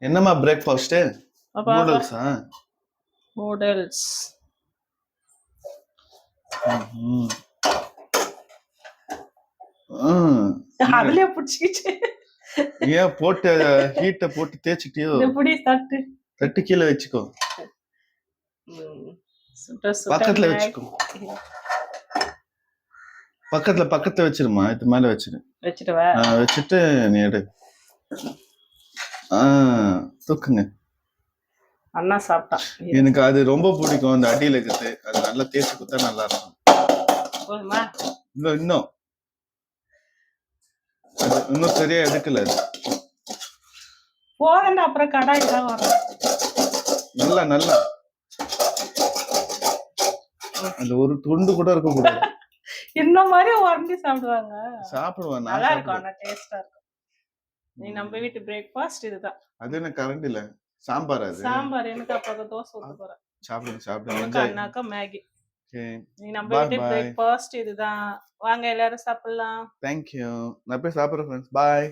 என்னம்மா பிரேக்ஃபாஸ்ட்? அப்பா நூடுல்ஸா? நூடுல்ஸ். அதுலயே புடிச்சிக்கிச்சு. ஏன் போட்டு ஹீட்ட போட்டு தேய்ச்சிட்டியோ? எப்படி தட்டு தட்டு கீழே வச்சுக்கோ. பக்கத்துல வச்சுக்கோ. பக்கத்துல வச்சிருமா. இது மேல வச்சிரு. வச்சிடுவா. வச்சுட்டு நீ எடு. தூக்குங்க. அண்ணா சாப்பிட்டா. எனக்கு அது ரொம்ப பிடிக்கும். அந்த அடியில இருக்குது. அது நல்லா தேய்ச்சி கொடுத்தா நல்லா இருக்கும். போதுமா? இன்னும் அது இன்னும் சரியா எடுக்கல. போதண்டா, அப்புறம் கடாய் தான் வரும். நல்லா நல்லா அந்த ஒரு துண்டு கூட இருக்க கூடாது. இந்த மாதிரி உரண்டி சாப்பிடுவாங்க. சாப்பிடுவேன். நல்லா இருக்கும், ஆனா டேஸ்டா இருக்கும். நீ நம்ம வீட்டு பிரேக்ஃபாஸ்ட் இதுதான். அது என்ன கரண்ட் இல்ல சாம்பார். அது சாம்பார். எனக்கு அப்ப தோசை ஊத்த போறேன். சாப்பிடுங்க. அண்ணாக்கா மேகி. நீ நம்ம வீட்டு பிரேக்ஃபாஸ்ட் இதுதான். வாங்க எல்லாரும் சாப்பிடலாம். தேங்க்யூ. நான் போய் சாப்பிடுறேன் ஃப்ரெண்ட்ஸ். பாய்.